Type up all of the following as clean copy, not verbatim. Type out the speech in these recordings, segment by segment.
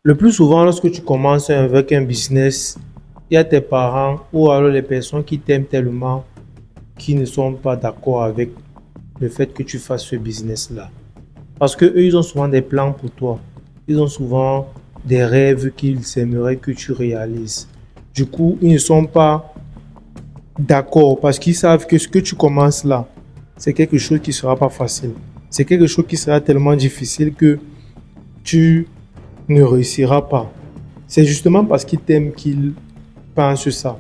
Le plus souvent, lorsque tu commences avec un business, il y a tes parents ou alors les personnes qui t'aiment tellement qui ne sont pas d'accord avec le fait que tu fasses ce business-là. Parce que eux, ils ont souvent des plans pour toi. Ils ont souvent des rêves qu'ils aimeraient que tu réalises. Du coup, ils ne sont pas d'accord parce qu'ils savent que ce que tu commences là, c'est quelque chose qui ne sera pas facile. C'est quelque chose qui sera tellement difficile que tu ne réussiras pas. C'est justement parce qu'ils t'aiment qu'ils pensent ça.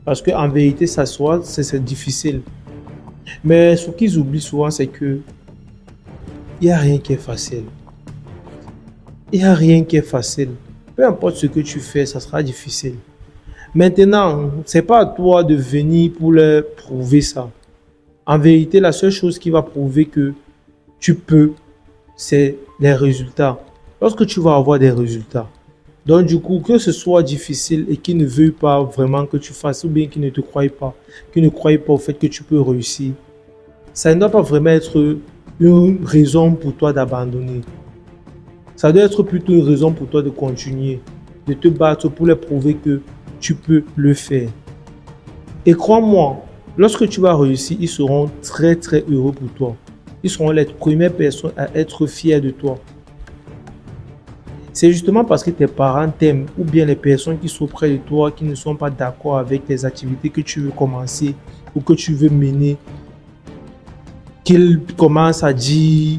Parce qu'en vérité, ça soit, c'est difficile. Mais ce qu'ils oublient souvent, c'est que il n'y a rien qui est facile. Il n'y a rien qui est facile. Peu importe ce que tu fais, ça sera difficile. Maintenant, c'est pas à toi de venir pour leur prouver ça. En vérité, la seule chose qui va prouver que tu peux, c'est les résultats. Lorsque tu vas avoir des résultats. Donc du coup, que ce soit difficile et qu'ils ne veuillent pas vraiment que tu fasses, ou bien qu'ils ne te croient pas, qu'ils ne croient pas au fait que tu peux réussir, ça ne doit pas vraiment être une raison pour toi d'abandonner. Ça doit être plutôt une raison pour toi de continuer, de te battre pour leur prouver que tu peux le faire. Et crois-moi, lorsque tu vas réussir, ils seront très très heureux pour toi. Ils seront les premières personnes à être fiers de toi. C'est justement parce que tes parents t'aiment ou bien les personnes qui sont près de toi qui ne sont pas d'accord avec les activités que tu veux commencer ou que tu veux mener qu'ils commencent à dire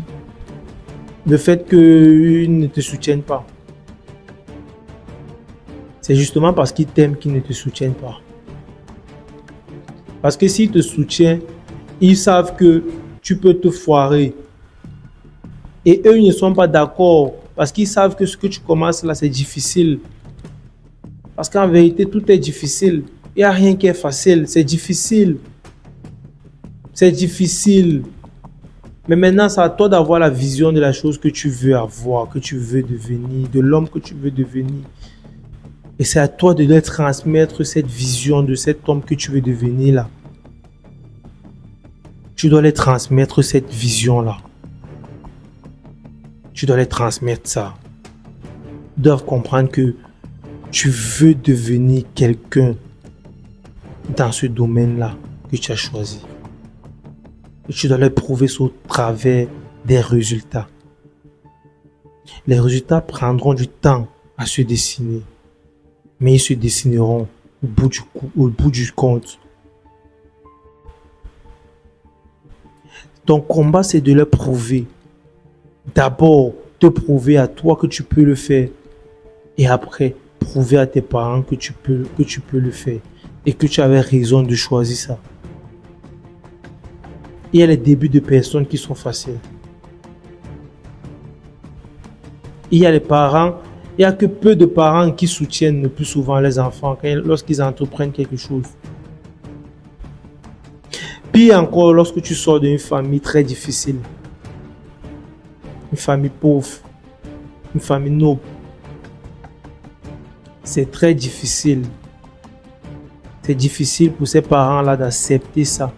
le fait qu'ils ne te soutiennent pas. C'est justement parce qu'ils t'aiment qu'ils ne te soutiennent pas. Parce que s'ils te soutiennent, ils savent que tu peux te foirer. Et eux, ils ne sont pas d'accord parce qu'ils savent que ce que tu commences là, c'est difficile. Parce qu'en vérité, tout est difficile. Il n'y a rien qui est facile. C'est difficile. C'est difficile. Mais maintenant, c'est à toi d'avoir la vision de la chose que tu veux avoir, que tu veux devenir, de l'homme que tu veux devenir. Et c'est à toi de leur transmettre cette vision de cet homme que tu veux devenir là. Tu dois les transmettre cette vision-là. Tu dois les transmettre ça. Ils doivent comprendre que tu veux devenir quelqu'un dans ce domaine-là que tu as choisi. Et tu dois leur prouver ça au travers des résultats. Les résultats prendront du temps à se dessiner, mais ils se dessineront au bout du compte. Ton combat, c'est de leur prouver. D'abord, te prouver à toi que tu peux le faire. Et après, prouver à tes parents que tu peux le faire. Et que tu avais raison de choisir ça. Il y a les débuts de personnes qui sont faciles. Il y a les parents, il n'y a que peu de parents qui soutiennent le plus souvent les enfants lorsqu'ils entreprennent quelque chose. Pire encore lorsque tu sors d'une famille très difficile, une famille pauvre, une famille noble. C'est très difficile. C'est difficile pour ces parents-là d'accepter ça.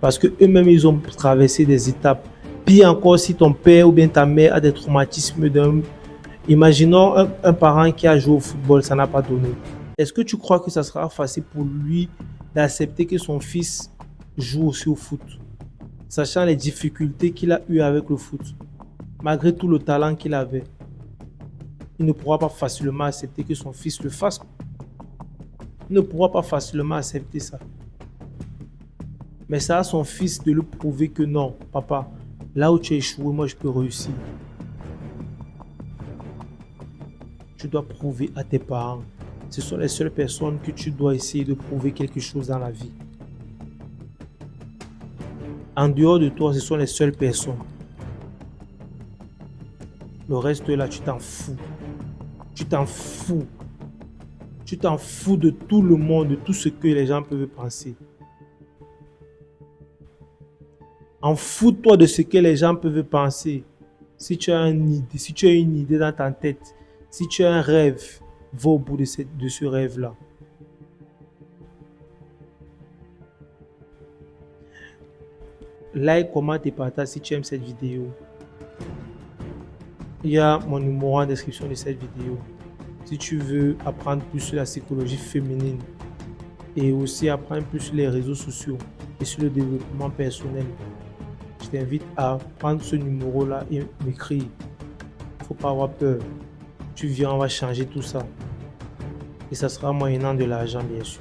Parce que eux-mêmes, ils ont traversé des étapes. Pire encore si ton père ou bien ta mère a des traumatismes d'un... Imaginons un parent qui a joué au football, ça n'a pas donné. Est-ce que tu crois que ça sera facile pour lui d'accepter que son fils joue aussi au foot, sachant les difficultés qu'il a eues avec le foot, malgré tout le talent qu'il avait? Il ne pourra pas facilement accepter que son fils le fasse. Il ne pourra pas facilement accepter ça. Mais c'est à son fils de lui prouver que non, papa, là où tu as échoué, moi je peux réussir. Tu dois prouver à tes parents. Ce sont les seules personnes que tu dois essayer de prouver quelque chose dans la vie. En dehors de toi, ce sont les seules personnes. Le reste là, tu t'en fous. Tu t'en fous. Tu t'en fous de tout le monde, de tout ce que les gens peuvent penser. En fous-toi de ce que les gens peuvent penser. Si tu as une idée, si tu as une idée dans ta tête, si tu as un rêve, va au bout de ce rêve-là. Like, commente et partage si tu aimes cette vidéo. il y a mon numéro en description de cette vidéo. Si tu veux apprendre plus sur la psychologie féminine et aussi apprendre plus sur les réseaux sociaux et sur le développement personnel, je t'invite à prendre ce numéro-là et m'écrire. Faut pas avoir peur. Tu viens, on va changer tout ça. Et ça sera moyennant de l'argent, bien sûr.